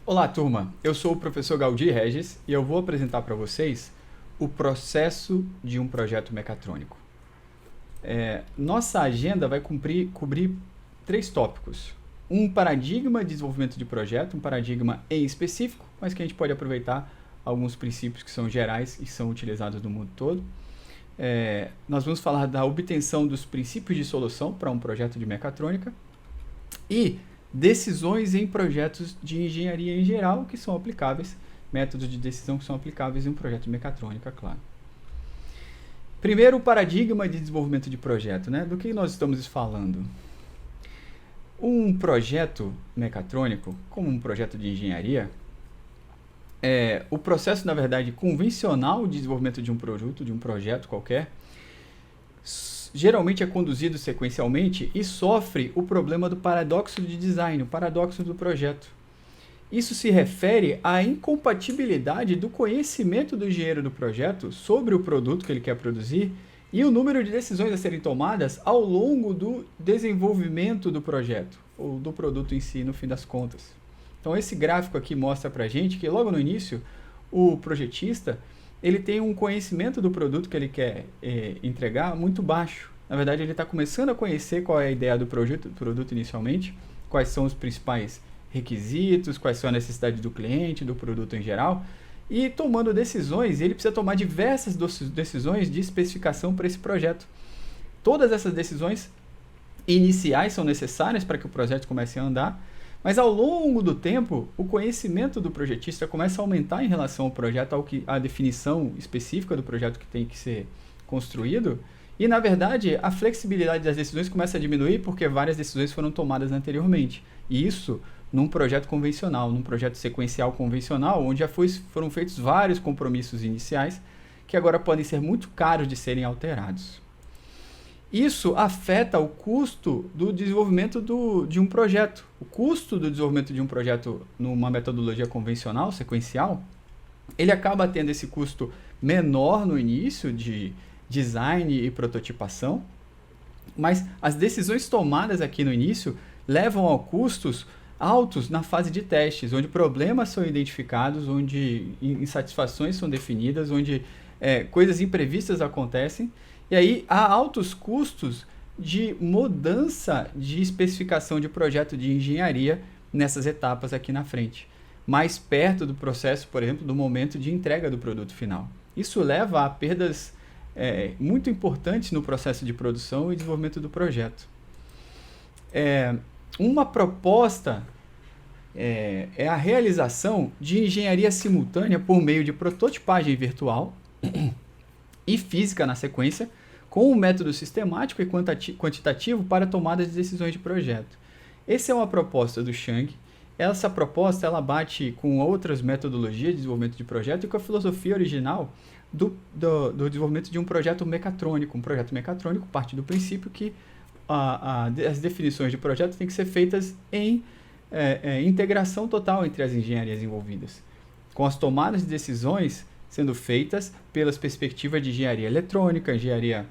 Olá, turma. Eu sou o professor Galdir Regis e eu vou apresentar para vocês o processo de um projeto mecatrônico. Nossa agenda vai cobrir três tópicos. Um paradigma de desenvolvimento de projeto, um paradigma em específico, mas que a gente pode aproveitar alguns princípios que são gerais e são utilizados no mundo todo. Nós vamos falar da obtenção dos princípios de solução para um projeto de mecatrônica e decisões em projetos de engenharia em geral que são aplicáveis, métodos de decisão que são aplicáveis em um projeto de mecatrônica, claro. Primeiro, o paradigma de desenvolvimento de projeto, né? Do que nós estamos falando? Um projeto mecatrônico, como um projeto de engenharia, o processo, na verdade, convencional de desenvolvimento de um produto, de um projeto qualquer, geralmente é conduzido sequencialmente e sofre o problema do paradoxo de design, o paradoxo do projeto. Isso se refere à incompatibilidade do conhecimento do engenheiro do projeto sobre o produto que ele quer produzir e o número de decisões a serem tomadas ao longo do desenvolvimento do projeto, ou do produto em si, no fim das contas. Então esse gráfico aqui mostra pra gente que logo no início, o projetista ele tem um conhecimento do produto que ele quer entregar muito baixo. Na verdade, ele está começando a conhecer qual é a ideia do produto inicialmente, quais são os principais requisitos, quais são as necessidades do cliente, do produto em geral, e tomando decisões, ele precisa tomar diversas decisões de especificação para esse projeto. Todas essas decisões iniciais são necessárias para que o projeto comece a andar, mas ao longo do tempo, o conhecimento do projetista começa a aumentar em relação ao projeto, à definição específica do projeto que tem que ser construído, e na verdade a flexibilidade das decisões começa a diminuir porque várias decisões foram tomadas anteriormente. E isso num projeto convencional, num projeto sequencial convencional, onde já foram feitos vários compromissos iniciais que agora podem ser muito caros de serem alterados. Isso afeta o custo do desenvolvimento de um projeto. O custo do desenvolvimento de um projeto numa metodologia convencional, sequencial, ele acaba tendo esse custo menor no início de design e prototipação, mas as decisões tomadas aqui no início levam a custos altos na fase de testes, onde problemas são identificados, onde insatisfações são definidas, onde coisas imprevistas acontecem. E aí há altos custos de mudança de especificação de projeto de engenharia nessas etapas aqui na frente, mais perto do processo, por exemplo, do momento de entrega do produto final. Isso leva a perdas muito importantes no processo de produção e desenvolvimento do projeto. Uma proposta é a realização de engenharia simultânea por meio de prototipagem virtual e física na sequência, com um método sistemático e quantitativo para tomada de decisões de projeto. Essa é uma proposta do Chang. Essa proposta ela bate com outras metodologias de desenvolvimento de projeto e com a filosofia original do desenvolvimento de um projeto mecatrônico. Um projeto mecatrônico parte do princípio que as definições de projeto têm que ser feitas em integração total entre as engenharias envolvidas, com as tomadas de decisões sendo feitas pelas perspectivas de engenharia eletrônica, engenharia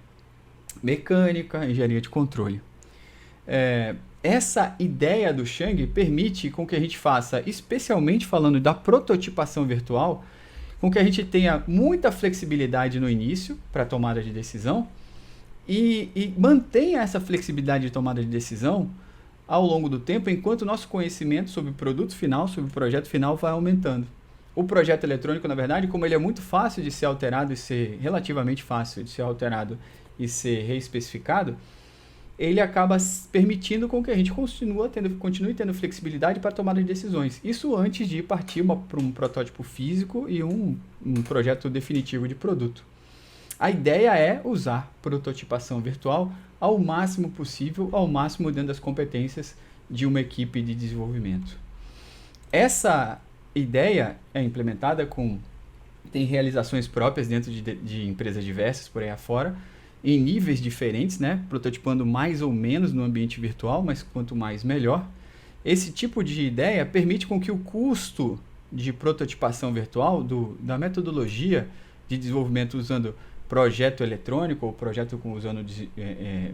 mecânica, engenharia de controle. Essa ideia do Chang permite com que a gente faça, especialmente falando da prototipação virtual, com que a gente tenha muita flexibilidade no início para tomada de decisão e mantenha essa flexibilidade de tomada de decisão ao longo do tempo, enquanto o nosso conhecimento sobre o produto final, sobre o projeto final vai aumentando. O projeto eletrônico, na verdade, como ele é muito fácil de ser alterado e ser relativamente fácil de ser alterado e ser reespecificado, ele acaba permitindo com que a gente continue tendo flexibilidade para tomar as decisões. Isso antes de partir para um protótipo físico e um projeto definitivo de produto. A ideia é usar prototipação virtual ao máximo possível, ao máximo dentro das competências de uma equipe de desenvolvimento. Essa ideia é implementada tem realizações próprias dentro de empresas diversas por aí afora, em níveis diferentes, né? Prototipando mais ou menos no ambiente virtual, mas quanto mais melhor. Esse tipo de ideia permite com que o custo de prototipação virtual, da metodologia de desenvolvimento usando projeto eletrônico ou projeto usando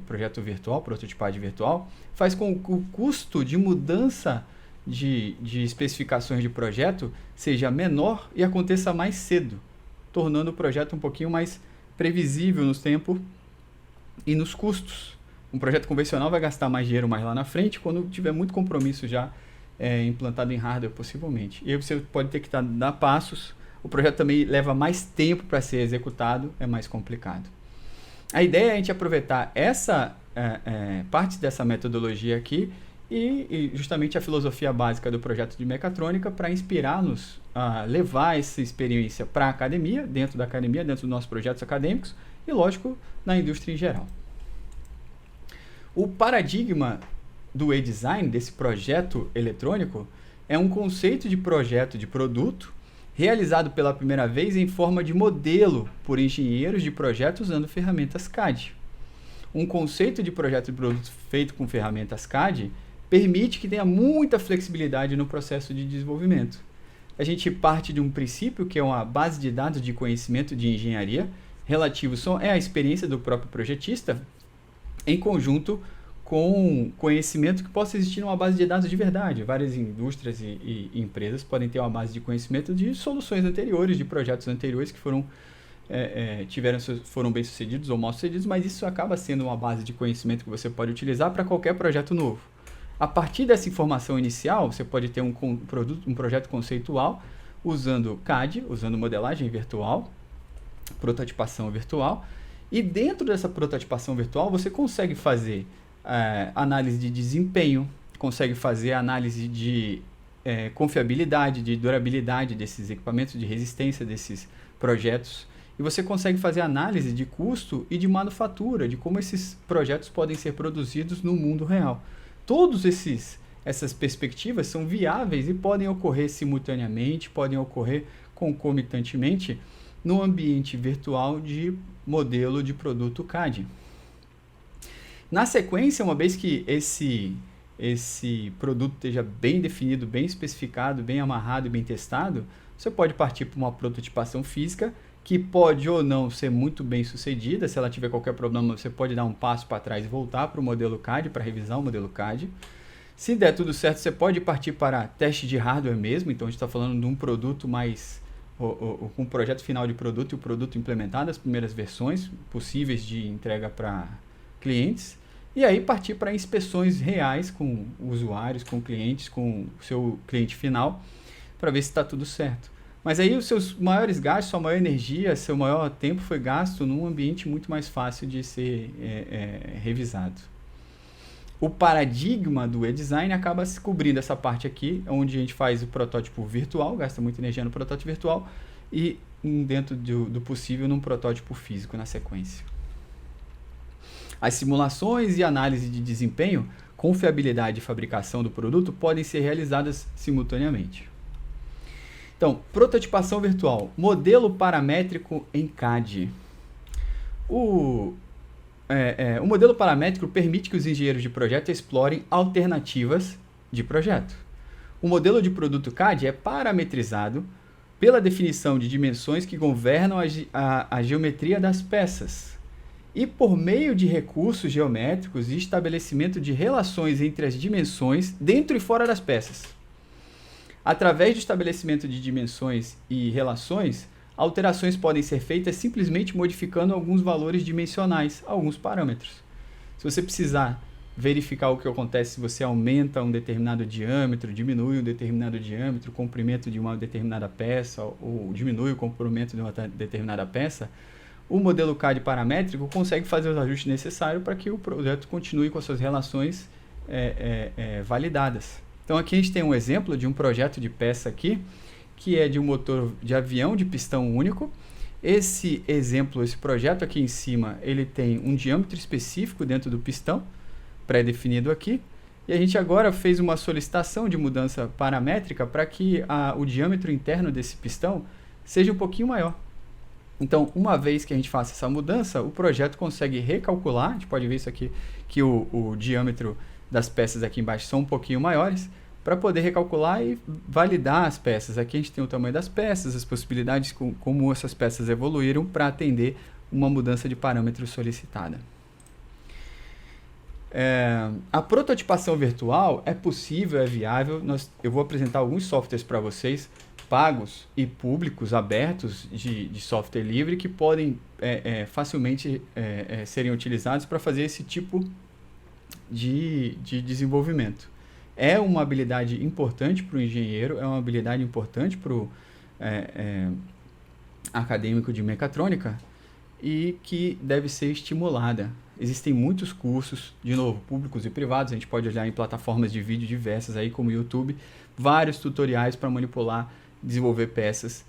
projeto virtual, prototipagem virtual, faz com que o custo de mudança de especificações de projeto seja menor e aconteça mais cedo, tornando o projeto um pouquinho mais previsível no tempo e nos custos. Um projeto convencional vai gastar mais dinheiro mais lá na frente, quando tiver muito compromisso já implantado em hardware, possivelmente. E aí você pode ter que dar passos. O projeto também leva mais tempo para ser executado, é mais complicado. A ideia é a gente aproveitar essa parte dessa metodologia aqui e justamente a filosofia básica do projeto de mecatrônica para inspirar-nos a levar essa experiência para a academia, dentro dos nossos projetos acadêmicos e, lógico, na indústria em geral. O paradigma do e-design, desse projeto eletrônico, é um conceito de projeto de produto realizado pela primeira vez em forma de modelo por engenheiros de projeto usando ferramentas CAD. Um conceito de projeto de produto feito com ferramentas CAD permite que tenha muita flexibilidade no processo de desenvolvimento. A gente parte de um princípio que é uma base de dados de conhecimento de engenharia, relativo à experiência do próprio projetista, em conjunto com conhecimento que possa existir numa base de dados de verdade. Várias indústrias e empresas podem ter uma base de conhecimento de soluções anteriores, de projetos anteriores que foram bem sucedidos ou mal sucedidos, mas isso acaba sendo uma base de conhecimento que você pode utilizar para qualquer projeto novo. A partir dessa informação inicial, você pode ter um projeto conceitual usando CAD, usando modelagem virtual, prototipação virtual, e dentro dessa prototipação virtual você consegue fazer análise de desempenho, consegue fazer análise de confiabilidade, de durabilidade desses equipamentos, de resistência desses projetos, e você consegue fazer análise de custo e de manufatura, de como esses projetos podem ser produzidos no mundo real. Todas essas perspectivas são viáveis e podem ocorrer simultaneamente, podem ocorrer concomitantemente no ambiente virtual de modelo de produto CAD. Na sequência, uma vez que esse produto esteja bem definido, bem especificado, bem amarrado e bem testado, você pode partir para uma prototipação física, que pode ou não ser muito bem sucedida. Se ela tiver qualquer problema, você pode dar um passo para trás e voltar para o modelo CAD, para revisar o modelo CAD. Se der tudo certo, você pode partir para teste de hardware mesmo. Então, a gente está falando de um produto mais... com um projeto final de produto e o produto implementado, as primeiras versões possíveis de entrega para clientes. E aí partir para inspeções reais com usuários, com clientes, com o seu cliente final, para ver se está tudo certo. Mas aí os seus maiores gastos, sua maior energia, seu maior tempo foi gasto num ambiente muito mais fácil de ser revisado. O paradigma do e-design acaba se cobrindo essa parte aqui, onde a gente faz o protótipo virtual, gasta muita energia no protótipo virtual, e dentro do possível num protótipo físico na sequência. As simulações e análise de desempenho, confiabilidade e fabricação do produto podem ser realizadas simultaneamente. Então, prototipação virtual, modelo paramétrico em CAD. O modelo paramétrico permite que os engenheiros de projeto explorem alternativas de projeto. O modelo de produto CAD é parametrizado pela definição de dimensões que governam a geometria das peças e por meio de recursos geométricos e estabelecimento de relações entre as dimensões dentro e fora das peças. Através do estabelecimento de dimensões e relações, alterações podem ser feitas simplesmente modificando alguns valores dimensionais, alguns parâmetros. Se você precisar verificar o que acontece se você aumenta um determinado diâmetro, diminui um determinado diâmetro, o comprimento de uma determinada peça, ou diminui o comprimento de uma determinada peça, o modelo CAD paramétrico consegue fazer os ajustes necessários para que o projeto continue com as suas relações validadas. Então aqui a gente tem um exemplo de um projeto de peça aqui, que é de um motor de avião de pistão único. Esse projeto aqui em cima, ele tem um diâmetro específico dentro do pistão, pré-definido aqui, e a gente agora fez uma solicitação de mudança paramétrica para que o diâmetro interno desse pistão seja um pouquinho maior. Então, uma vez que a gente faça essa mudança, o projeto consegue recalcular, a gente pode ver isso aqui, que o diâmetro das peças aqui embaixo são um pouquinho maiores, para poder recalcular e validar as peças. Aqui a gente tem o tamanho das peças, as possibilidades, como essas peças evoluíram para atender uma mudança de parâmetro solicitada. A prototipação virtual é possível, é viável. Eu vou apresentar alguns softwares para vocês, pagos e públicos, abertos, de software livre, que podem facilmente serem utilizados para fazer esse tipo de desenvolvimento. É uma habilidade importante para o engenheiro, é uma habilidade importante para o acadêmico de mecatrônica e que deve ser estimulada. Existem muitos cursos, de novo, públicos e privados, a gente pode olhar em plataformas de vídeo diversas aí, como o YouTube, vários tutoriais para manipular, desenvolver peças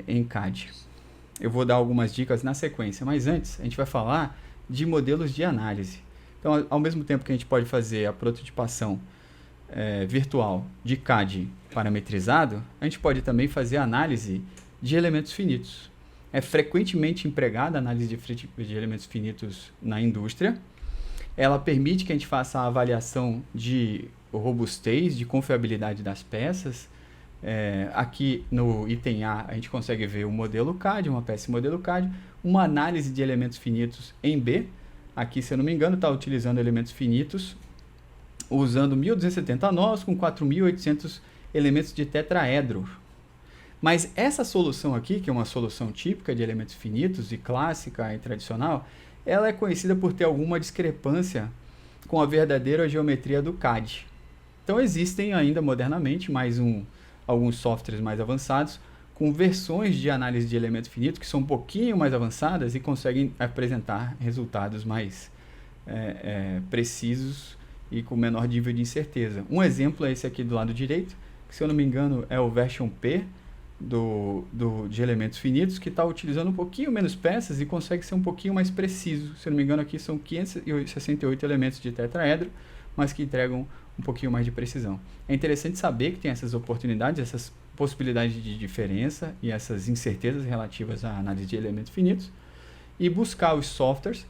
em CAD. Eu vou dar algumas dicas na sequência, mas antes a gente vai falar de modelos de análise. Então, ao mesmo tempo que a gente pode fazer a prototipação virtual de CAD parametrizado, a gente pode também fazer análise de elementos finitos. É frequentemente empregada a análise de elementos finitos na indústria. Ela permite que a gente faça a avaliação de robustez, de confiabilidade das peças. Aqui no item A a gente consegue ver o modelo CAD, uma peça modelo CAD, uma análise de elementos finitos em B. Aqui, se eu não me engano, está utilizando elementos finitos, usando 1270 nós com 4.800 elementos de tetraedro. Mas essa solução aqui, que é uma solução típica de elementos finitos e clássica e tradicional, ela é conhecida por ter alguma discrepância com a verdadeira geometria do CAD. Então existem ainda modernamente alguns softwares mais avançados com versões de análise de elemento finito que são um pouquinho mais avançadas e conseguem apresentar resultados mais precisos e com menor nível de incerteza. Um exemplo é esse aqui do lado direito, que se eu não me engano é o version P de elementos finitos, que está utilizando um pouquinho menos peças e consegue ser um pouquinho mais preciso. Se eu não me engano aqui são 568 elementos de tetraedro, mas que entregam um pouquinho mais de precisão. É interessante saber que tem essas oportunidades, essas possibilidades de diferença e essas incertezas relativas à análise de elementos finitos e buscar os softwares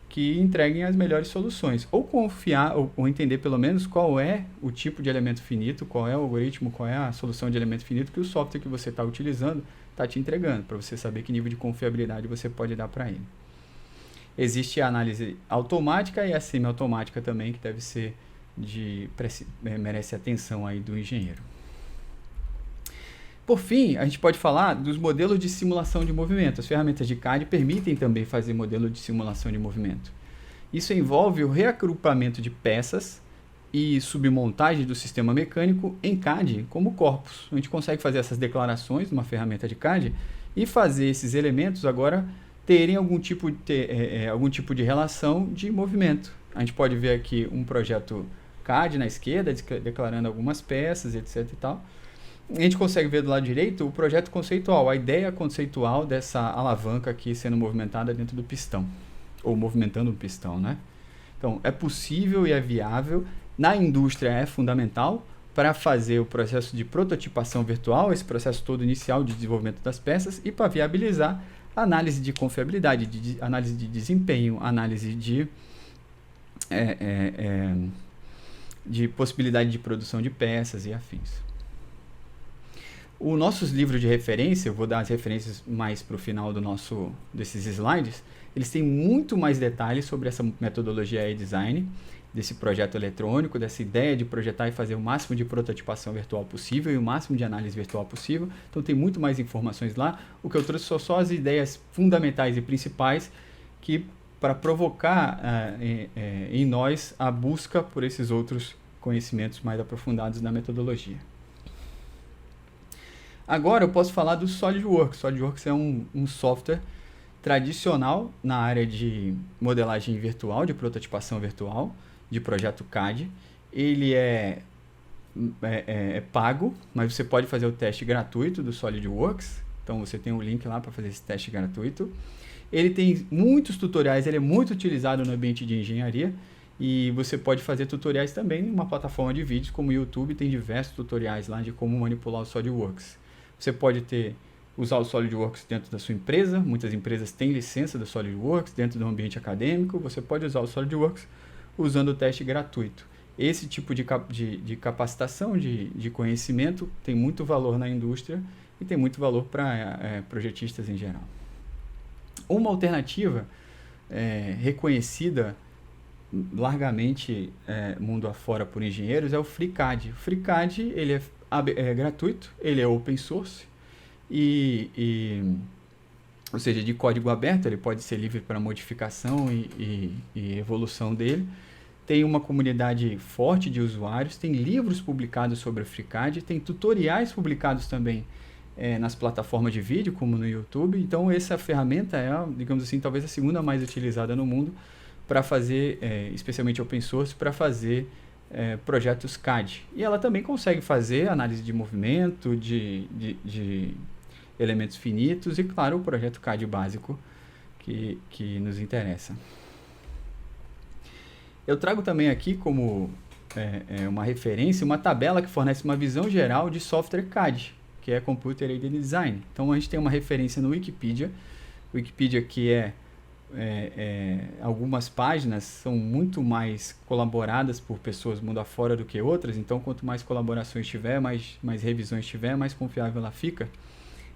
que entreguem as melhores soluções, ou confiar, ou entender pelo menos qual é o tipo de elemento finito, qual é o algoritmo, qual é a solução de elemento finito que o software que você está utilizando está te entregando, para você saber que nível de confiabilidade você pode dar para ele. Existe a análise automática e a semiautomática também, que deve ser merece atenção aí do engenheiro. Por fim, a gente pode falar dos modelos de simulação de movimento. As ferramentas de CAD permitem também fazer modelo de simulação de movimento. Isso envolve o reagrupamento de peças e submontagem do sistema mecânico em CAD como corpos. A gente consegue fazer essas declarações numa ferramenta de CAD e fazer esses elementos agora terem algum tipo de relação de movimento. A gente pode ver aqui um projeto CAD na esquerda, declarando algumas peças, etc. e tal. A gente consegue ver do lado direito o projeto conceitual, a ideia conceitual dessa alavanca aqui sendo movimentada dentro do pistão, ou movimentando um pistão, né? Então, é possível e é viável. Na indústria é fundamental para fazer o processo de prototipação virtual, esse processo todo inicial de desenvolvimento das peças, e para viabilizar a análise de confiabilidade, análise de desempenho, análise de possibilidade de produção de peças e afins. Os nossos livros de referência, eu vou dar as referências mais para o final desses slides, eles têm muito mais detalhes sobre essa metodologia e-design, desse projeto eletrônico, dessa ideia de projetar e fazer o máximo de prototipação virtual possível e o máximo de análise virtual possível. Então tem muito mais informações lá. O que eu trouxe são só as ideias fundamentais e principais que para provocar em nós a busca por esses outros conhecimentos mais aprofundados da metodologia. Agora eu posso falar do SolidWorks. SolidWorks é um software tradicional na área de modelagem virtual, de prototipação virtual, de projeto CAD. Ele é pago, mas você pode fazer o teste gratuito do SolidWorks. Então você tem um link lá para fazer esse teste gratuito. Ele tem muitos tutoriais, ele é muito utilizado no ambiente de engenharia e você pode fazer tutoriais também em uma plataforma de vídeos como o YouTube, tem diversos tutoriais lá de como manipular o SolidWorks. Você pode usar o SolidWorks dentro da sua empresa, muitas empresas têm licença do SolidWorks dentro do ambiente acadêmico, você pode usar o SolidWorks usando o teste gratuito. Esse tipo de capacitação, de conhecimento, tem muito valor na indústria e tem muito valor para projetistas em geral. Uma alternativa reconhecida largamente mundo afora por engenheiros é o FreeCAD. O FreeCAD ele é gratuito, ele é open source, ou seja, de código aberto, ele pode ser livre para modificação e evolução dele. Tem uma comunidade forte de usuários, tem livros publicados sobre o FreeCAD, tem tutoriais publicados também nas plataformas de vídeo, como no YouTube. Então, essa ferramenta é, digamos assim, talvez a segunda mais utilizada no mundo para fazer, especialmente open source, para fazer projetos CAD. E ela também consegue fazer análise de movimento, de elementos finitos e, claro, o projeto CAD básico que nos interessa. Eu trago também aqui como uma referência, uma tabela que fornece uma visão geral de software CAD, que é Computer Aided Design. Então, a gente tem uma referência no Wikipedia. Wikipedia que algumas páginas são muito mais colaboradas por pessoas mundo afora do que outras. Então, quanto mais colaborações tiver, mais revisões tiver, mais confiável ela fica.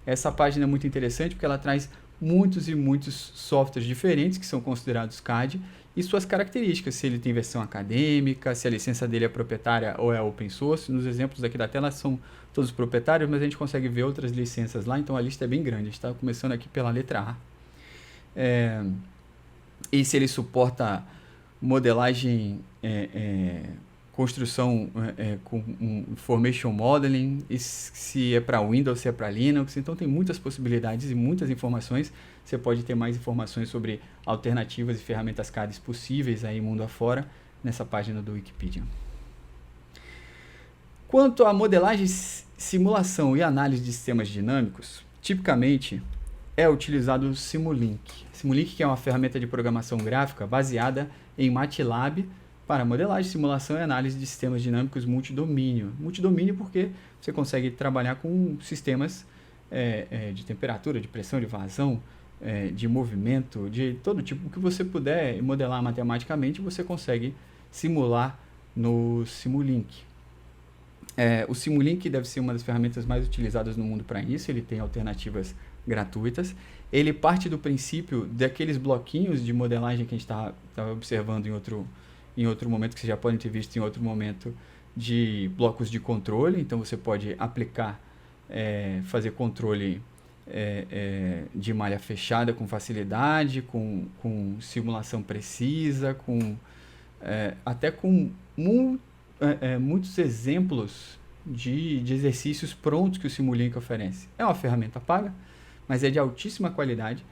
Essa página é muito interessante porque ela traz muitos e muitos softwares diferentes que são considerados CAD e suas características, se ele tem versão acadêmica, se a licença dele é proprietária ou é open source. Nos exemplos aqui da tela são todos proprietários, mas a gente consegue ver outras licenças lá, então a lista é bem grande. A gente está começando aqui pela letra A. E se ele suporta modelagem, construção com Formation Modeling, e se é para Windows, se é para Linux. Então tem muitas possibilidades e muitas informações. Você pode ter mais informações sobre alternativas e ferramentas CAD possíveis aí mundo afora nessa página do Wikipedia. Quanto à modelagem, simulação e análise de sistemas dinâmicos, tipicamente é utilizado o Simulink. Simulink que é uma ferramenta de programação gráfica baseada em MATLAB para modelagem, simulação e análise de sistemas dinâmicos multidomínio. Multidomínio porque você consegue trabalhar com sistemas de temperatura, de pressão, de vazão, de movimento, de todo tipo que você puder modelar matematicamente, você consegue simular no Simulink. O Simulink deve ser uma das ferramentas mais utilizadas no mundo para isso. Ele tem alternativas gratuitas. Ele parte do princípio daqueles bloquinhos de modelagem que a gente estava observando em outro momento, que vocês já podem ter visto em outro momento, de blocos de controle. Então você pode aplicar, fazer controle de malha fechada com facilidade, com simulação precisa, até com muitos exemplos de exercícios prontos que o Simulink oferece. É uma ferramenta paga, mas é de altíssima qualidade.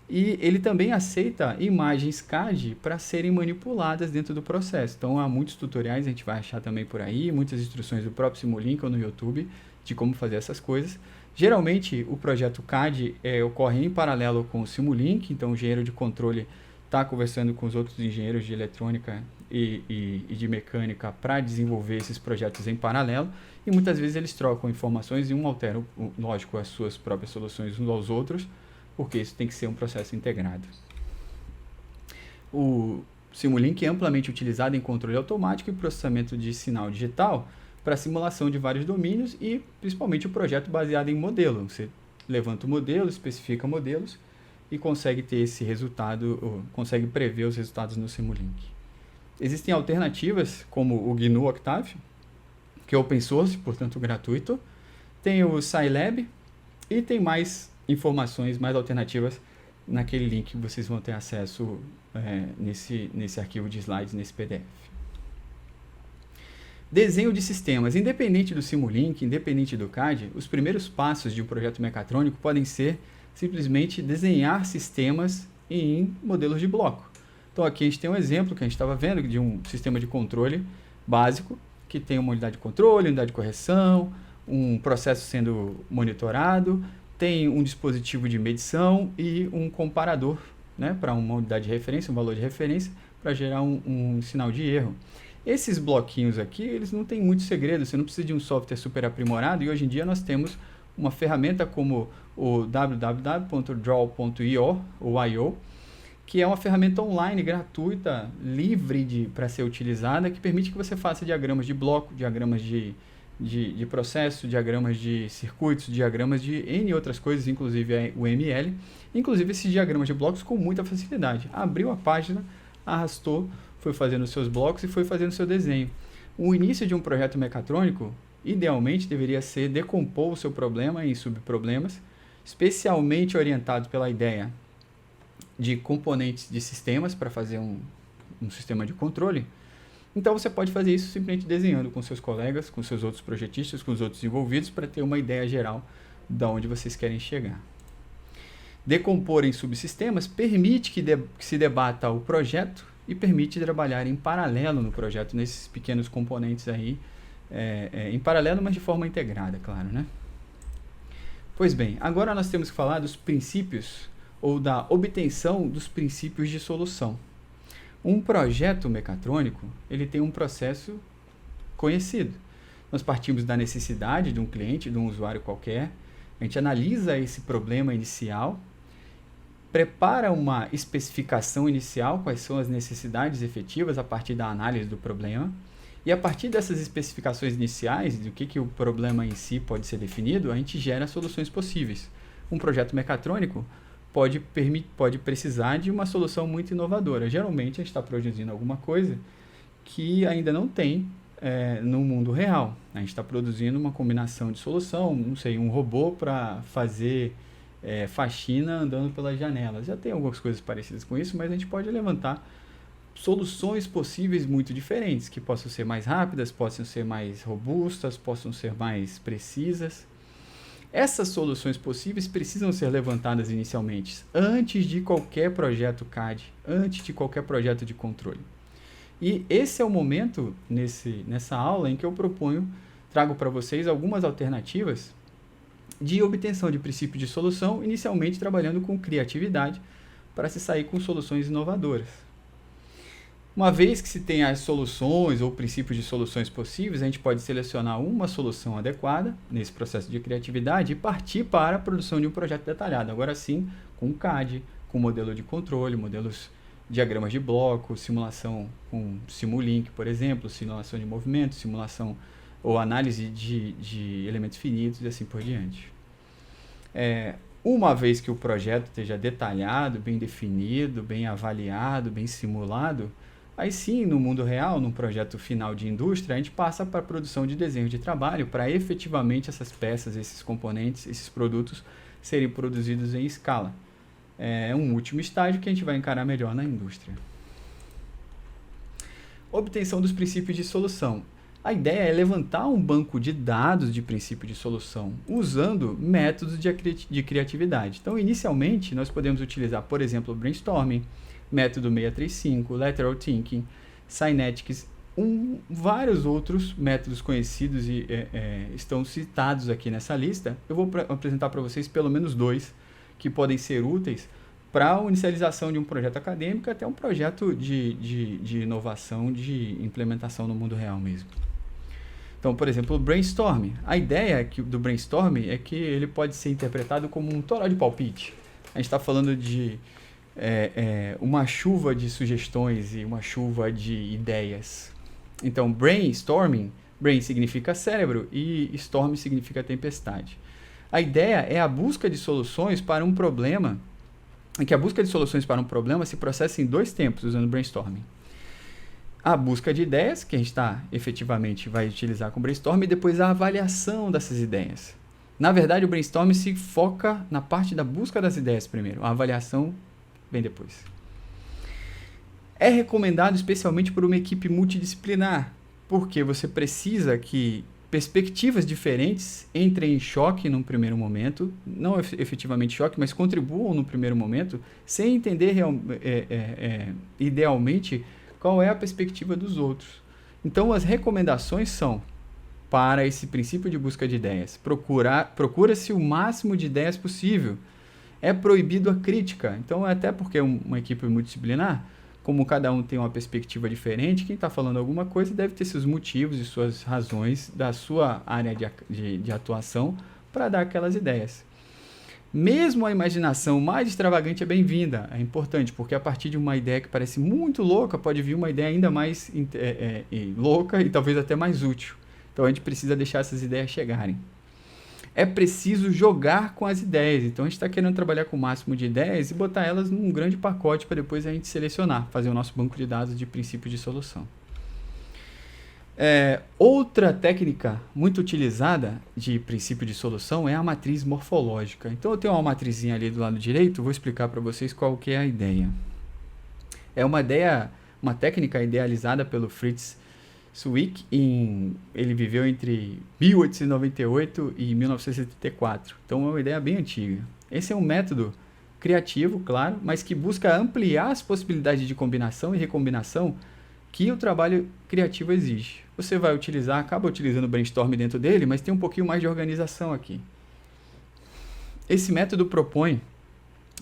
E ele também aceita imagens CAD para serem manipuladas dentro do processo. Então, há muitos tutoriais, a gente vai achar também por aí, muitas instruções do próprio Simulink ou no YouTube de como fazer essas coisas. Geralmente, o projeto CAD ocorre em paralelo com o Simulink, então o engenheiro de controle está conversando com os outros engenheiros de eletrônica e de mecânica para desenvolver esses projetos em paralelo, e muitas vezes eles trocam informações e um altera, lógico, as suas próprias soluções uns aos outros, porque isso tem que ser um processo integrado. O Simulink é amplamente utilizado em controle automático e processamento de sinal digital para simulação de vários domínios e principalmente o projeto baseado em modelo. Você levanta o modelo, especifica modelos e consegue ter esse resultado, consegue prever os resultados no Simulink. Existem alternativas como o GNU Octave, que é open source, portanto gratuito. Tem o Scilab e tem mais informações, mais alternativas naquele link que vocês vão ter acesso nesse arquivo de slides, nesse PDF. Desenho de sistemas. Independente do Simulink, independente do CAD, os primeiros passos de um projeto mecatrônico podem ser simplesmente desenhar sistemas em modelos de bloco. Então aqui a gente tem um exemplo que a gente estava vendo de um sistema de controle básico, que tem uma unidade de controle, unidade de correção, um processo sendo monitorado, tem um dispositivo de medição e um comparador, né, para uma unidade de referência, um valor de referência, para gerar um sinal de erro. Esses bloquinhos aqui, eles não têm muito segredo, você não precisa de um software super aprimorado, e hoje em dia nós temos uma ferramenta como o www.draw.io, ou IO, que é uma ferramenta online, gratuita, livre para ser utilizada, que permite que você faça diagramas de bloco, diagramas de processo, diagramas de circuitos, diagramas de N outras coisas, inclusive o ML, inclusive esses diagramas de blocos com muita facilidade. Abriu a página, arrastou foi fazendo os seus blocos e foi fazendo o seu desenho. O início de um projeto mecatrônico, idealmente, deveria ser decompor o seu problema em subproblemas, especialmente orientados pela ideia de componentes de sistemas para fazer um sistema de controle. Então você pode fazer isso simplesmente desenhando com seus colegas, com seus outros projetistas, com os outros envolvidos, para ter uma ideia geral de onde vocês querem chegar. Decompor em subsistemas permite que se debata o projeto e permite trabalhar em paralelo no projeto, nesses pequenos componentes aí, em paralelo, mas de forma integrada, claro, né? Pois bem, agora nós temos que falar dos princípios ou da obtenção dos princípios de solução. Um projeto mecatrônico, ele tem um processo conhecido. Nós partimos da necessidade de um cliente, de um usuário qualquer, a gente analisa esse problema inicial, prepara uma especificação inicial, quais são as necessidades efetivas a partir da análise do problema, e a partir dessas especificações iniciais, do que o problema em si pode ser definido, a gente gera soluções possíveis. Um projeto mecatrônico pode precisar de uma solução muito inovadora. Geralmente a gente está produzindo alguma coisa que ainda não tem no mundo real. A gente está produzindo uma combinação de solução, não sei, um robô para fazer faxina andando pelas janelas. Já tem algumas coisas parecidas com isso, mas a gente pode levantar soluções possíveis muito diferentes, que possam ser mais rápidas, possam ser mais robustas, possam ser mais precisas. Essas soluções possíveis precisam ser levantadas inicialmente, antes de qualquer projeto CAD, antes de qualquer projeto de controle. E esse é o momento, nessa aula, em que eu trago para vocês algumas alternativas de obtenção de princípio de solução, inicialmente trabalhando com criatividade, para se sair com soluções inovadoras. Uma vez que se tem as soluções ou princípios de soluções possíveis, a gente pode selecionar uma solução adequada nesse processo de criatividade e partir para a produção de um projeto detalhado. Agora sim, com CAD, com modelo de controle, modelos, diagramas de bloco, simulação com Simulink, por exemplo, simulação de movimento, simulação ou análise de elementos finitos e assim por diante. Uma vez que o projeto esteja detalhado, bem definido, bem avaliado, bem simulado, aí sim, no mundo real, num projeto final de indústria, a gente passa para a produção de desenho de trabalho para efetivamente essas peças, esses componentes, esses produtos serem produzidos em escala. É um último estágio que a gente vai encarar melhor na indústria. Obtenção dos princípios de solução. A ideia é levantar um banco de dados de princípio de solução usando métodos de criatividade. Então, inicialmente, nós podemos utilizar, por exemplo, o brainstorming, método 635, lateral thinking, Synetics, vários outros métodos conhecidos e estão citados aqui nessa lista. Eu vou apresentar para vocês pelo menos 2 que podem ser úteis para a inicialização de um projeto acadêmico até um projeto de inovação, de implementação no mundo real mesmo. Então, por exemplo, o brainstorming. A ideia do brainstorming é que ele pode ser interpretado como um toral de palpite. A gente está falando de uma chuva de sugestões e uma chuva de ideias. Então, brainstorming, brain significa cérebro e storm significa tempestade. A ideia é a busca de soluções para um problema, que a busca de soluções para um problema se processa em 2 tempos usando brainstorming. A busca de ideias, que a gente efetivamente vai utilizar com brainstorming, e depois a avaliação dessas ideias. Na verdade, o brainstorming se foca na parte da busca das ideias primeiro, a avaliação vem depois. É recomendado especialmente por uma equipe multidisciplinar, porque você precisa que perspectivas diferentes entrem em choque num primeiro momento, não efetivamente choque, mas contribuam no primeiro momento, sem entender idealmente qual é a perspectiva dos outros. Então, as recomendações são, para esse princípio de busca de ideias, procura-se o máximo de ideias possível. É proibido a crítica. Então, até porque é uma equipe multidisciplinar, como cada um tem uma perspectiva diferente, quem está falando alguma coisa deve ter seus motivos e suas razões da sua área de atuação para dar aquelas ideias. Mesmo a imaginação mais extravagante é bem-vinda, é importante, porque a partir de uma ideia que parece muito louca, pode vir uma ideia ainda mais louca e talvez até mais útil. Então a gente precisa deixar essas ideias chegarem. é preciso jogar com as ideias. Então, a gente está querendo trabalhar com o máximo de ideias e botar elas num grande pacote para depois a gente selecionar, fazer o nosso banco de dados de princípio de solução. Outra técnica muito utilizada de princípio de solução é a matriz morfológica. Então, eu tenho uma matrizinha ali do lado direito, vou explicar para vocês qual que é a ideia. É uma técnica idealizada pelo Fritz Zwick, ele viveu entre 1898 e 1974, então é uma ideia bem antiga. Esse é um método criativo, claro, mas que busca ampliar as possibilidades de combinação e recombinação que o trabalho criativo exige. Você vai acaba utilizando o brainstorm dentro dele, mas tem um pouquinho mais de organização aqui. Esse método propõe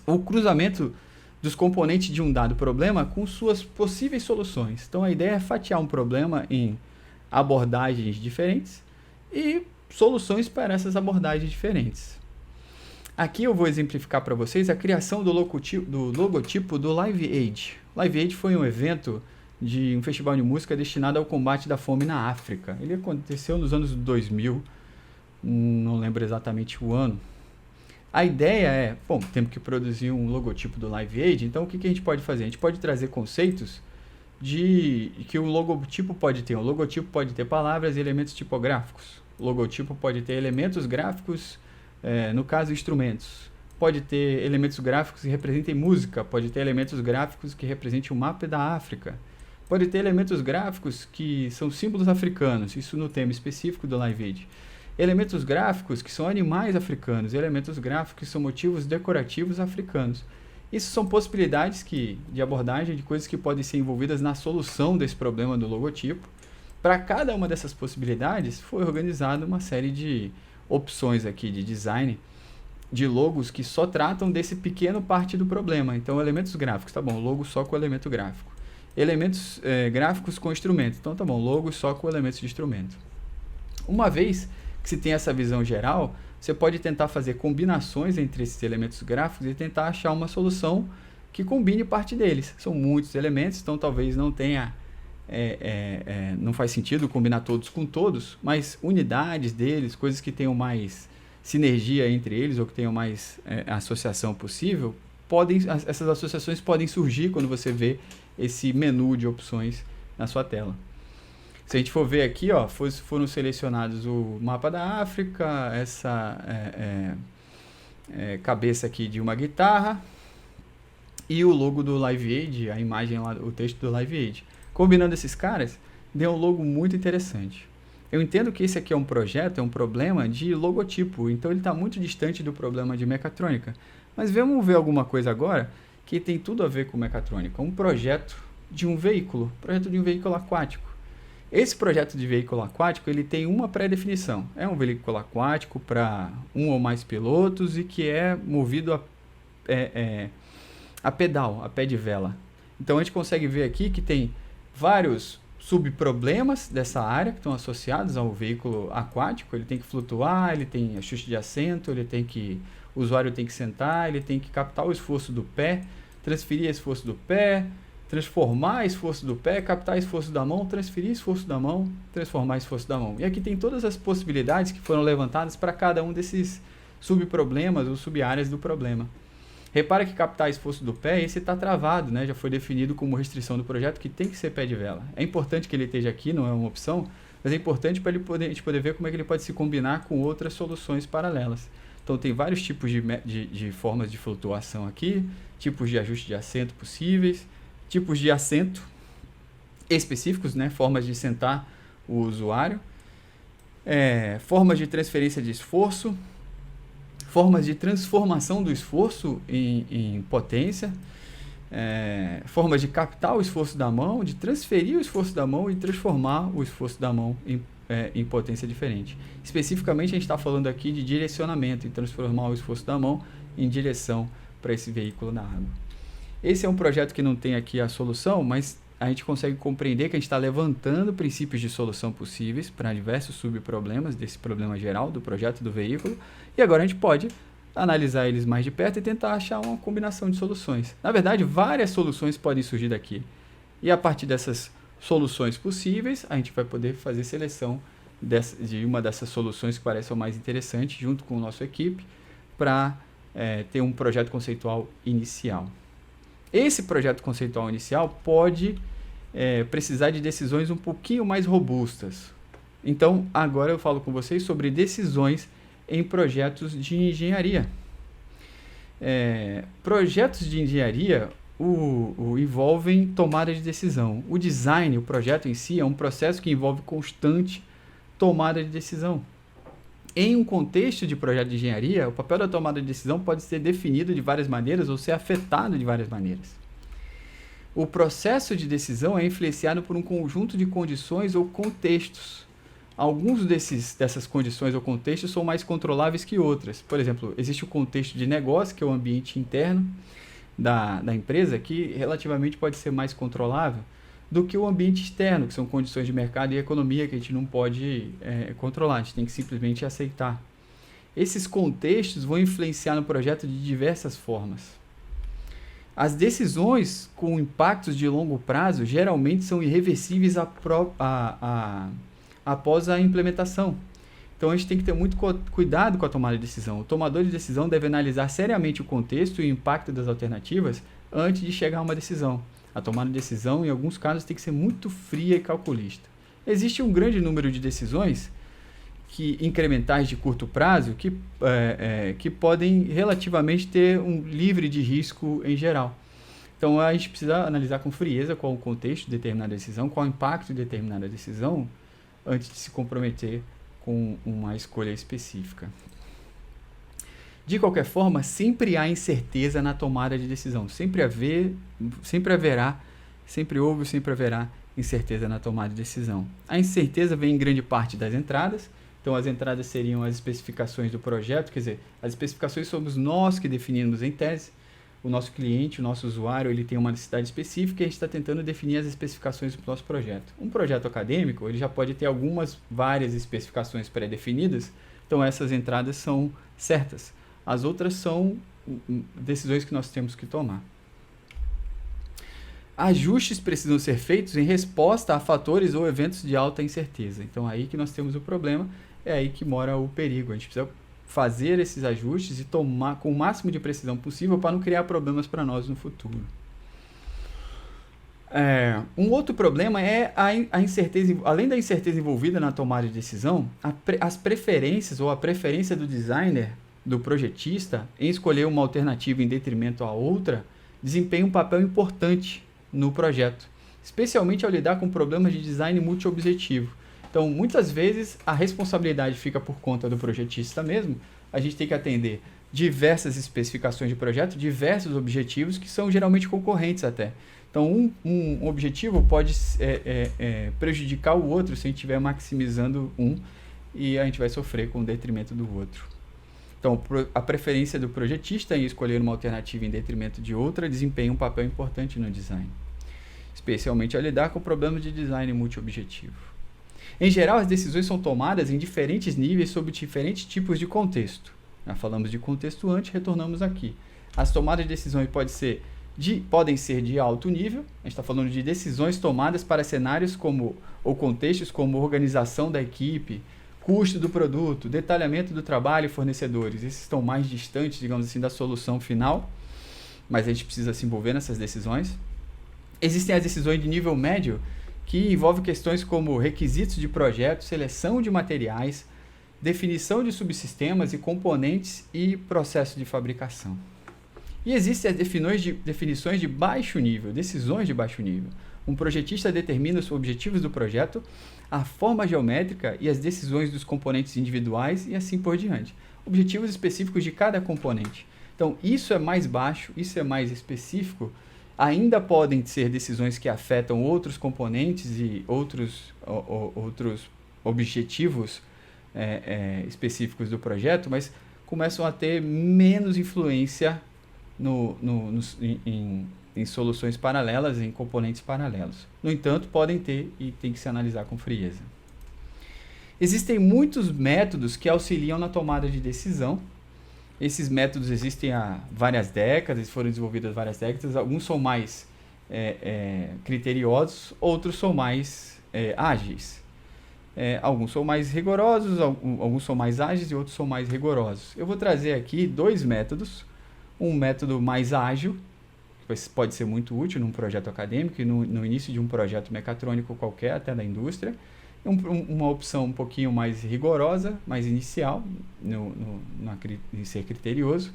o cruzamento dos componentes de um dado problema com suas possíveis soluções. Então, a ideia é fatiar um problema em abordagens diferentes e soluções para essas abordagens diferentes. Aqui eu vou exemplificar para vocês a criação do logotipo do Live Aid. Live Aid foi um evento de um festival de música destinado ao combate da fome na África. Ele aconteceu nos anos 2000, não lembro exatamente o ano. A ideia temos que produzir um logotipo do Live Aid, então o que a gente pode fazer? A gente pode trazer conceitos de que o logotipo pode ter. O logotipo pode ter palavras e elementos tipográficos. O logotipo pode ter elementos gráficos, no caso, instrumentos. Pode ter elementos gráficos que representem música, pode ter elementos gráficos que representem o mapa da África. Pode ter elementos gráficos que são símbolos africanos, isso no tema específico do Live Aid. Elementos gráficos que são animais africanos, elementos gráficos que são motivos decorativos africanos. Isso são possibilidades de abordagem de coisas que podem ser envolvidas na solução desse problema do logotipo. Para cada uma dessas possibilidades, foi organizada uma série de opções aqui de design de logos que só tratam desse pequeno parte do problema. Então, elementos gráficos, tá bom, logo só com elemento gráfico. Elementos gráficos com instrumento, então tá bom, logo só com elementos de instrumento. Uma vez que se tem essa visão geral, você pode tentar fazer combinações entre esses elementos gráficos e tentar achar uma solução que combine parte deles. São muitos elementos, então talvez não tenha, não faz sentido combinar todos com todos, mas unidades deles, coisas que tenham mais sinergia entre eles ou que tenham mais associação possível, essas associações podem surgir quando você vê esse menu de opções na sua tela. Se a gente for ver aqui, foram selecionados o mapa da África, essa cabeça aqui de uma guitarra e o logo do Live Aid, a imagem lá, o texto do Live Aid. Combinando esses caras, deu um logo muito interessante. Eu entendo que esse aqui é um projeto, é um problema de logotipo, então ele está muito distante do problema de mecatrônica. Mas vamos ver alguma coisa agora que tem tudo a ver com mecatrônica. Um projeto de um veículo aquático. Esse projeto de veículo aquático, ele tem uma pré-definição. É um veículo aquático para um ou mais pilotos e que é movido a pedal, a pé de vela. Então, a gente consegue ver aqui que tem vários subproblemas dessa área que estão associados ao veículo aquático. Ele tem que flutuar, ele tem ajuste de assento, o usuário tem que sentar, ele tem que captar o esforço do pé, transferir esforço do pé, transformar esforço do pé, captar esforço da mão, transferir esforço da mão, transformar esforço da mão. E aqui tem todas as possibilidades que foram levantadas para cada um desses subproblemas ou sub-áreas do problema. Repara que captar esforço do pé, esse está travado, né? Já foi definido como restrição do projeto que tem que ser pé de vela. É importante que ele esteja aqui, não é uma opção, mas é importante para a gente poder ver como é que ele pode se combinar com outras soluções paralelas. Então, tem vários tipos de formas de flutuação aqui, tipos de ajuste de assento possíveis, tipos de assento específicos, né? Formas de sentar o usuário, formas de transferência de esforço, formas de transformação do esforço em potência, formas de captar o esforço da mão, de transferir o esforço da mão e transformar o esforço da mão em potência diferente. Especificamente, a gente está falando aqui de direcionamento e transformar o esforço da mão em direção para esse veículo na água. Esse é um projeto que não tem aqui a solução, mas a gente consegue compreender que a gente está levantando princípios de solução possíveis para diversos subproblemas desse problema geral do projeto do veículo, e agora a gente pode analisar eles mais de perto e tentar achar uma combinação de soluções. Na verdade, várias soluções podem surgir daqui, e a partir dessas soluções possíveis, a gente vai poder fazer seleção de uma dessas soluções que parece mais interessante, junto com a nossa equipe, para ter um projeto conceitual inicial. Esse projeto conceitual inicial pode precisar de decisões um pouquinho mais robustas. Então, agora eu falo com vocês sobre decisões em projetos de engenharia. Projetos de engenharia envolvem tomada de decisão. O design, o projeto em si, é um processo que envolve constante tomada de decisão. Em um contexto de projeto de engenharia, o papel da tomada de decisão pode ser definido de várias maneiras ou ser afetado de várias maneiras. O processo de decisão é influenciado por um conjunto de condições ou contextos. Alguns dessas condições ou contextos são mais controláveis que outras. Por exemplo, existe o contexto de negócio, que é o ambiente interno da empresa, que relativamente pode ser mais controlável do que o ambiente externo, que são condições de mercado e economia que a gente não pode controlar, a gente tem que simplesmente aceitar. Esses contextos vão influenciar no projeto de diversas formas. As decisões com impactos de longo prazo geralmente são irreversíveis após a implementação. Então a gente tem que ter muito cuidado com a tomada de decisão. O tomador de decisão deve analisar seriamente o contexto e o impacto das alternativas antes de chegar a uma decisão. A tomada de decisão, em alguns casos, tem que ser muito fria e calculista. Existe um grande número de decisões incrementais de curto prazo que podem relativamente ter um livre de risco em geral. Então a gente precisa analisar com frieza qual o contexto de determinada decisão, qual o impacto de determinada decisão, antes de se comprometer com uma escolha específica. De qualquer forma, sempre há incerteza na tomada de decisão. Sempre haverá incerteza na tomada de decisão. A incerteza vem em grande parte das entradas. Então, as entradas seriam as especificações do projeto, quer dizer, as especificações somos nós que definimos em tese. O nosso cliente, o nosso usuário, ele tem uma necessidade específica e a gente está tentando definir as especificações do nosso projeto. Um projeto acadêmico, ele já pode ter várias especificações pré-definidas, então essas entradas são certas. As outras são decisões que nós temos que tomar. Ajustes precisam ser feitos em resposta a fatores ou eventos de alta incerteza. Então, aí que nós temos o problema, é aí que mora o perigo. A gente precisa fazer esses ajustes e tomar com o máximo de precisão possível para não criar problemas para nós no futuro. Um outro problema é a incerteza, além da incerteza envolvida na tomada de decisão, as preferências ou a preferência do designer, do projetista, em escolher uma alternativa em detrimento à outra, desempenha um papel importante no projeto, especialmente ao lidar com problemas de design multiobjetivo. Então, muitas vezes, a responsabilidade fica por conta do projetista mesmo. A gente tem que atender diversas especificações de projeto, diversos objetivos que são geralmente concorrentes até. Então, um objetivo pode prejudicar o outro se a gente estiver maximizando um e a gente vai sofrer com o detrimento do outro. Então, a preferência do projetista em escolher uma alternativa em detrimento de outra desempenha um papel importante no design, especialmente ao lidar com problemas de design multiobjetivo. Em geral, as decisões são tomadas em diferentes níveis sob diferentes tipos de contexto. Já falamos de contexto antes, retornamos aqui. As tomadas de decisões podem ser de alto nível, a gente está falando de decisões tomadas para cenários ou contextos como organização da equipe, custo do produto, detalhamento do trabalho e fornecedores. Esses estão mais distantes, digamos assim, da solução final, mas a gente precisa se envolver nessas decisões. Existem as decisões de nível médio, que envolvem questões como requisitos de projeto, seleção de materiais, definição de subsistemas e componentes e processo de fabricação. E existem as definições de baixo nível, decisões de baixo nível. Um projetista determina os objetivos do projeto, a forma geométrica e as decisões dos componentes individuais e assim por diante. Objetivos específicos de cada componente. Então, isso é mais baixo, isso é mais específico. Ainda podem ser decisões que afetam outros componentes e outros objetivos específicos do projeto, mas começam a ter menos influência em soluções paralelas, em componentes paralelos. No entanto, podem ter e tem que se analisar com frieza. Existem muitos métodos que auxiliam na tomada de decisão. Esses métodos existem há várias décadas, foram desenvolvidos há várias décadas. Alguns são mais criteriosos, outros são mais ágeis. Alguns são mais rigorosos, alguns são mais ágeis e outros são mais rigorosos. Eu vou trazer aqui dois métodos. Um método mais ágil, que pode ser muito útil num projeto acadêmico e no início de um projeto mecatrônico qualquer, até da indústria. Uma opção um pouquinho mais rigorosa, mais inicial, em ser criterioso.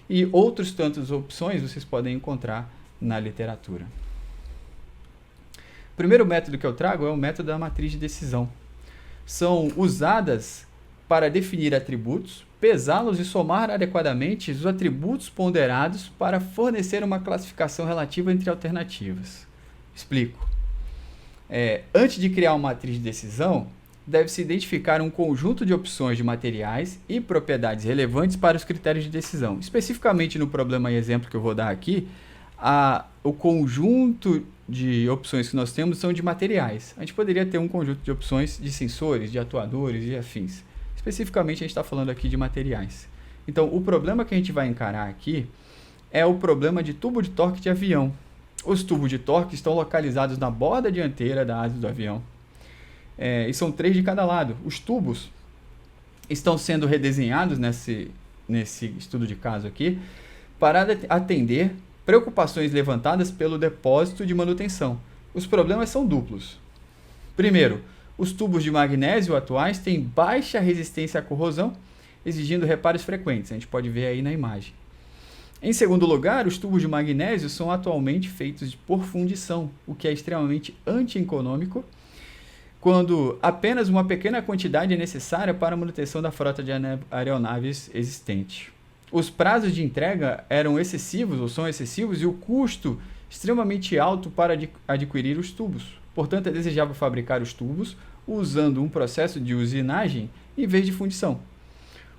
E outras tantas opções vocês podem encontrar na literatura. O primeiro método que eu trago é o método da matriz de decisão. São usadas para definir atributos, pesá-los e somar adequadamente os atributos ponderados para fornecer uma classificação relativa entre alternativas. Explico. Antes de criar uma matriz de decisão, deve-se identificar um conjunto de opções de materiais e propriedades relevantes para os critérios de decisão. Especificamente no problema e exemplo que eu vou dar aqui, o conjunto de opções que nós temos são de materiais. A gente poderia ter um conjunto de opções de sensores, de atuadores e afins. Especificamente, a gente está falando aqui de materiais. Então, o problema que a gente vai encarar aqui é o problema de tubo de torque de avião. Os tubos de torque estão localizados na borda dianteira da asa do avião. E são 3 de cada lado. Os tubos estão sendo redesenhados nesse estudo de caso aqui para atender preocupações levantadas pelo depósito de manutenção. Os problemas são duplos. Primeiro, os tubos de magnésio atuais têm baixa resistência à corrosão, exigindo reparos frequentes. A gente pode ver aí na imagem. Em segundo lugar, os tubos de magnésio são atualmente feitos por fundição, o que é extremamente antieconômico, quando apenas uma pequena quantidade é necessária para a manutenção da frota de aeronaves existente. Os prazos de entrega eram excessivos ou são excessivos e o custo extremamente alto para adquirir os tubos. Portanto, é desejável fabricar os tubos usando um processo de usinagem em vez de fundição.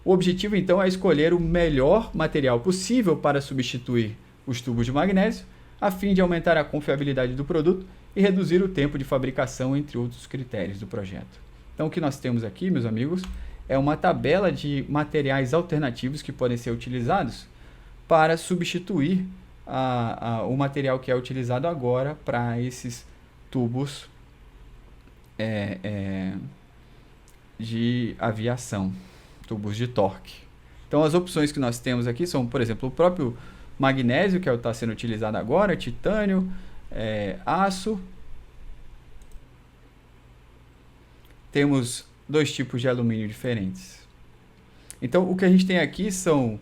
O objetivo, então, é escolher o melhor material possível para substituir os tubos de magnésio, a fim de aumentar a confiabilidade do produto e reduzir o tempo de fabricação, entre outros critérios do projeto. Então, o que nós temos aqui, meus amigos, é uma tabela de materiais alternativos que podem ser utilizados para substituir o material que é utilizado agora para esses tubos de aviação, tubos de torque. Então, as opções que nós temos aqui são, por exemplo, o próprio magnésio, que está sendo utilizado agora, titânio, aço. Temos 2 tipos de alumínio diferentes. Então, o que a gente tem aqui são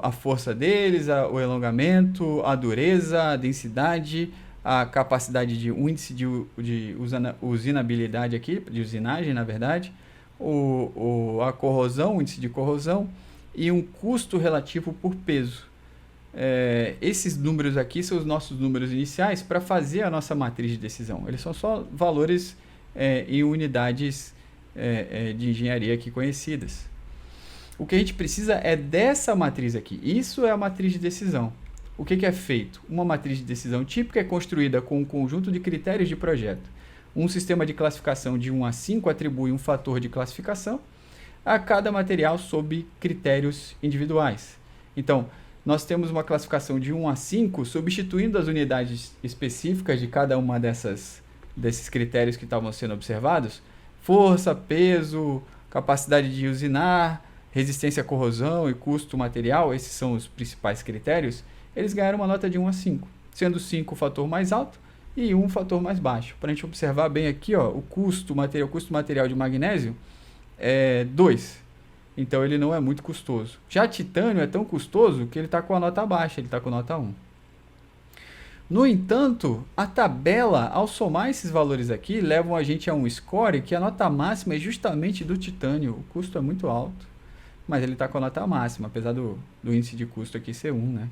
a força deles, o alongamento, a dureza, a densidade, a capacidade de índice de usinabilidade aqui, de usinagem, na verdade, a corrosão, o índice de corrosão e um custo relativo por peso. Esses números aqui são os nossos números iniciais para fazer a nossa matriz de decisão. Eles são só valores em unidades de engenharia aqui conhecidas. O que a gente precisa é dessa matriz aqui. Isso é a matriz de decisão. O que é feito? Uma matriz de decisão típica é construída com um conjunto de critérios de projeto. Um sistema de classificação de 1 a 5 atribui um fator de classificação a cada material sob critérios individuais. Então, nós temos uma classificação de 1 a 5, substituindo as unidades específicas de cada uma desses critérios que estavam sendo observados: força, peso, capacidade de usinar, resistência à corrosão e custo material. Esses são os principais critérios. Eles ganharam uma nota de 1 a 5, sendo 5 o fator mais alto e 1 o fator mais baixo. Para a gente observar bem aqui, o custo material de magnésio é 2. Então, ele não é muito custoso. Já titânio é tão custoso que ele está com a nota baixa, ele está com nota 1. No entanto, a tabela, ao somar esses valores aqui, levam a gente a um score que a nota máxima é justamente do titânio. O custo é muito alto, mas ele está com a nota máxima, apesar do índice de custo aqui ser 1, né?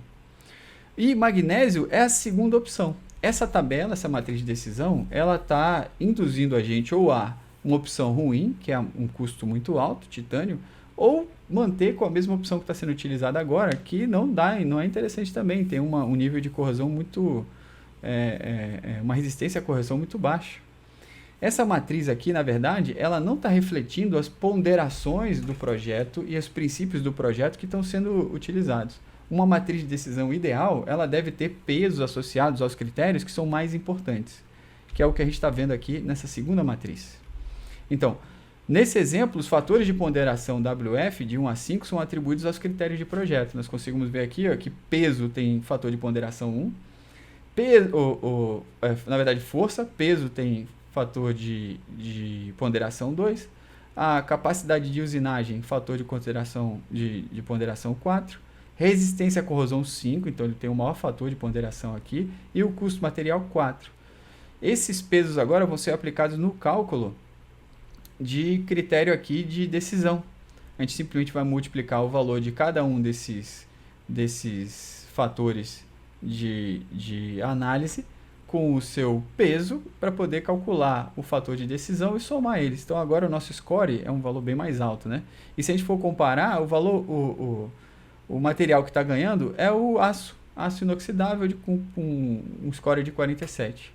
E magnésio é a segunda opção. Essa tabela, essa matriz de decisão, ela está induzindo a gente ou a uma opção ruim, que é um custo muito alto, titânio, ou manter com a mesma opção que está sendo utilizada agora, que não é interessante também, tem um nível de corrosão muito, uma resistência à corrosão muito baixa. Essa matriz aqui, na verdade, ela não está refletindo as ponderações do projeto e os princípios do projeto que estão sendo utilizados. Uma matriz de decisão ideal, ela deve ter pesos associados aos critérios que são mais importantes, que é o que a gente está vendo aqui nessa segunda matriz. Então, nesse exemplo, os fatores de ponderação WF de 1 a 5 são atribuídos aos critérios de projeto. Nós conseguimos ver aqui ó, que peso tem fator de ponderação 1, na verdade força, peso tem fator de ponderação 2, a capacidade de usinagem, fator de ponderação 4, resistência à corrosão 5, então ele tem o maior fator de ponderação aqui, e o custo material 4. Esses pesos agora vão ser aplicados no cálculo de critério aqui de decisão. A gente simplesmente vai multiplicar o valor de cada um desses fatores de análise com o seu peso para poder calcular o fator de decisão e somar eles. Então agora o nosso score é um valor bem mais alto, né? E se a gente for comparar, o valor, o material que está ganhando é o aço inoxidável com um score de 47.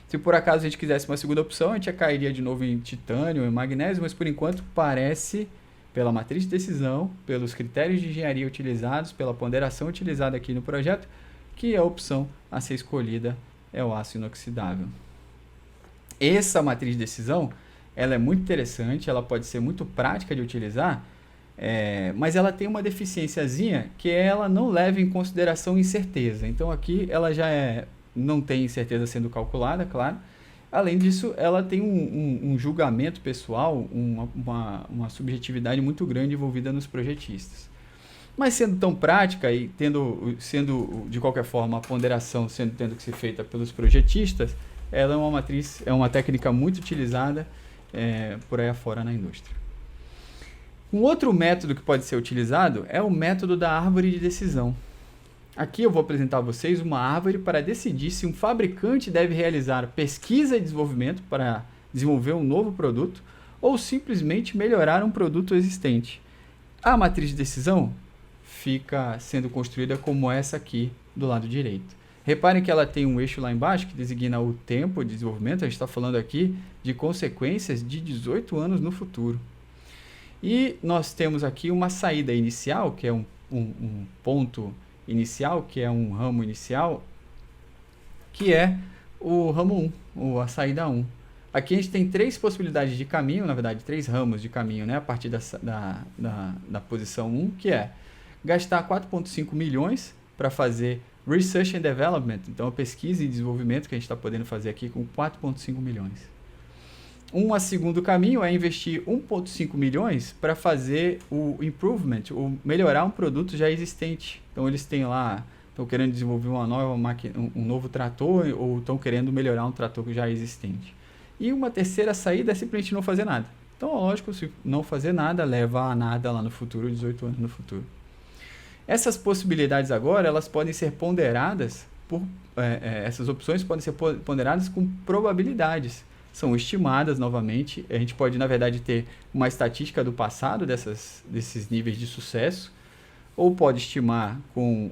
Se por acaso a gente quisesse uma segunda opção, a gente já cairia de novo em titânio, em magnésio, mas por enquanto parece, pela matriz de decisão, pelos critérios de engenharia utilizados, pela ponderação utilizada aqui no projeto, que a opção a ser escolhida é o aço inoxidável. Essa matriz de decisão, ela é muito interessante, ela pode ser muito prática de utilizar, mas ela tem uma deficiênciazinha que ela não leva em consideração incerteza. Então aqui ela já não tem incerteza sendo calculada, claro. Além disso, ela tem um julgamento pessoal, uma subjetividade muito grande envolvida nos projetistas. Mas sendo tão prática e sendo de qualquer forma a ponderação tendo que ser feita pelos projetistas, ela é uma técnica muito utilizada por aí afora na indústria. Um outro método que pode ser utilizado é o método da árvore de decisão. Aqui eu vou apresentar a vocês uma árvore para decidir se um fabricante deve realizar pesquisa e desenvolvimento para desenvolver um novo produto ou simplesmente melhorar um produto existente. A matriz de decisão fica sendo construída como essa aqui do lado direito. Reparem que ela tem um eixo lá embaixo que designa o tempo de desenvolvimento. A gente está falando aqui de consequências de 18 anos no futuro. E nós temos aqui uma saída inicial, que é um ponto inicial, que é um ramo inicial, que é o ramo 1, ou a saída 1. Aqui a gente tem 3 possibilidades de caminho, na verdade 3 ramos de caminho, né, a partir da posição 1, que é gastar 4,5 milhões para fazer Research and Development, então a pesquisa e desenvolvimento que a gente está podendo fazer aqui com 4,5 milhões. Um segundo caminho é investir 1,5 milhões para fazer o improvement, ou melhorar um produto já existente. Então eles têm lá, estão querendo desenvolver uma nova máquina, um novo trator, ou estão querendo melhorar um trator já existente. E uma terceira saída é simplesmente não fazer nada. Então, lógico, se não fazer nada, leva a nada lá no futuro, 18 anos no futuro. Essas possibilidades agora, elas podem ser ponderadas essas opções podem ser ponderadas com probabilidades. São estimadas novamente. A gente pode, na verdade, ter uma estatística do passado desses níveis de sucesso, ou pode estimar com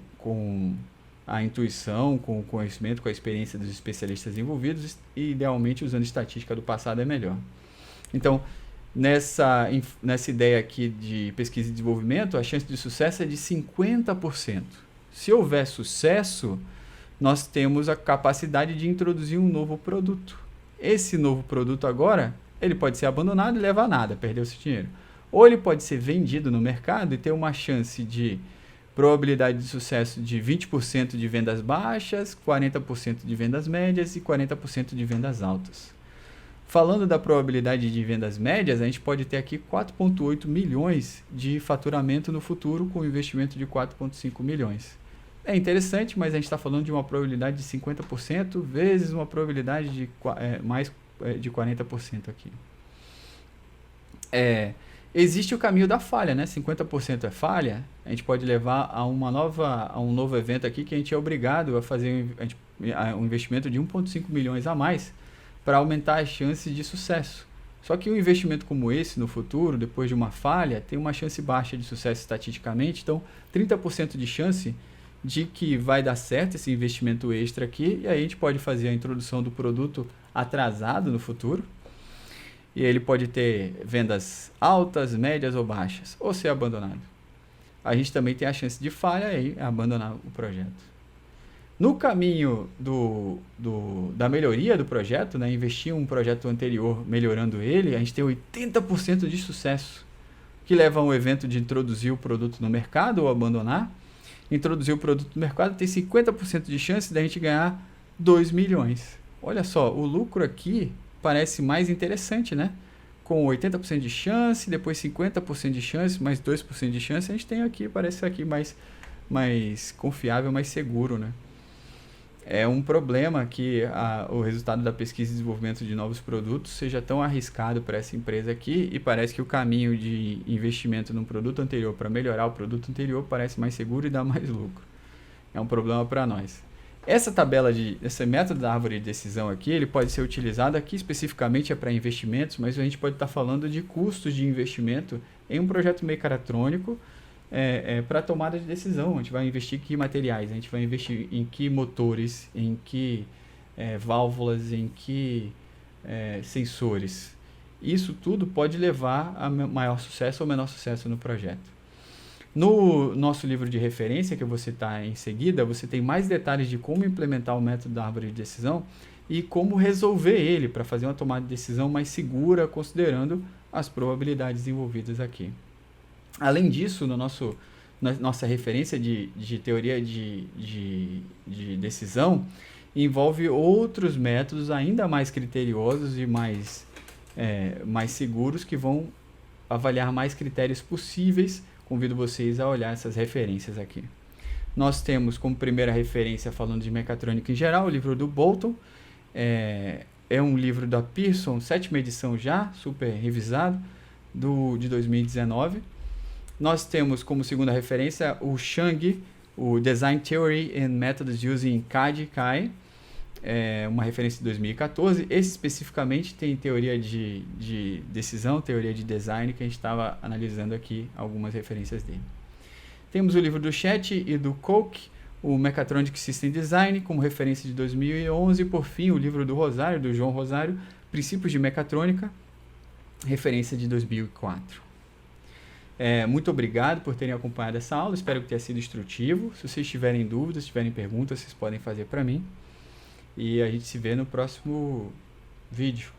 a intuição, com o conhecimento, com a experiência dos especialistas envolvidos, e idealmente usando estatística do passado é melhor. Então, nessa ideia aqui de pesquisa e desenvolvimento, a chance de sucesso é de 50%. Se houver sucesso, nós temos a capacidade de introduzir um novo produto. Esse novo produto agora, ele pode ser abandonado e levar a nada, perder o seu dinheiro. Ou ele pode ser vendido no mercado e ter uma chance de probabilidade de sucesso de 20% de vendas baixas, 40% de vendas médias e 40% de vendas altas. Falando da probabilidade de vendas médias, a gente pode ter aqui 4,8 milhões de faturamento no futuro com um investimento de 4,5 milhões. É interessante, mas a gente está falando de uma probabilidade de 50% vezes uma probabilidade de mais de 40% aqui. Existe o caminho da falha, né? 50% é falha, a gente pode levar a um novo evento aqui que a gente é obrigado a fazer um investimento de 1,5 milhões a mais para aumentar as chances de sucesso. Só que um investimento como esse no futuro, depois de uma falha, tem uma chance baixa de sucesso estatisticamente, então 30% de chance de que vai dar certo esse investimento extra aqui, e aí a gente pode fazer a introdução do produto atrasado no futuro, e ele pode ter vendas altas, médias ou baixas, ou ser abandonado. A gente também tem a chance de falha e abandonar o projeto. No caminho da melhoria do projeto, né, investir em um projeto anterior melhorando ele, a gente tem 80% de sucesso, que leva ao evento de introduzir o produto no mercado ou abandonar. Introduzir o produto no mercado tem 50% de chance da gente ganhar 2 milhões. Olha só, o lucro aqui parece mais interessante, né? Com 80% de chance, depois 50% de chance, mais 2% de chance, a gente tem aqui, parece aqui mais confiável, mais seguro, né? É um problema que o resultado da pesquisa e desenvolvimento de novos produtos seja tão arriscado para essa empresa aqui, e parece que o caminho de investimento num produto anterior para melhorar o produto anterior parece mais seguro e dá mais lucro. É um problema para nós. Esse método da árvore de decisão aqui, ele pode ser utilizado aqui especificamente para investimentos, mas a gente pode estar falando de custos de investimento em um projeto mecatrônico, para tomada de decisão. A gente vai investir em que materiais, a gente vai investir em que motores, em que válvulas, em que sensores. Isso tudo pode levar a maior sucesso ou menor sucesso no projeto. No nosso livro de referência, que eu vou citar em seguida, você tem mais detalhes de como implementar o método da árvore de decisão e como resolver ele para fazer uma tomada de decisão mais segura, considerando as probabilidades envolvidas aqui. Além disso, na nossa referência de teoria de decisão, envolve outros métodos ainda mais criteriosos e mais seguros, que vão avaliar mais critérios possíveis. Convido vocês a olhar essas referências aqui. Nós temos como primeira referência, falando de mecatrônica em geral, o livro do Bolton. É um livro da Pearson, 7ª edição já, super revisado, de 2019. Nós temos como segunda referência o Chang, o Design Theory and Methods Using CAD/CAM, uma referência de 2014. Esse especificamente tem teoria de decisão, teoria de design, que a gente estava analisando aqui algumas referências dele. Temos o livro do Chet e do Koch, o Mechatronic System Design, como referência de 2011. Por fim, o livro do Rosário, do João Rosário, Princípios de Mecatrônica, referência de 2004. Muito obrigado por terem acompanhado essa aula, espero que tenha sido instrutivo. Se vocês tiverem dúvidas, tiverem perguntas, vocês podem fazer para mim. E a gente se vê no próximo vídeo.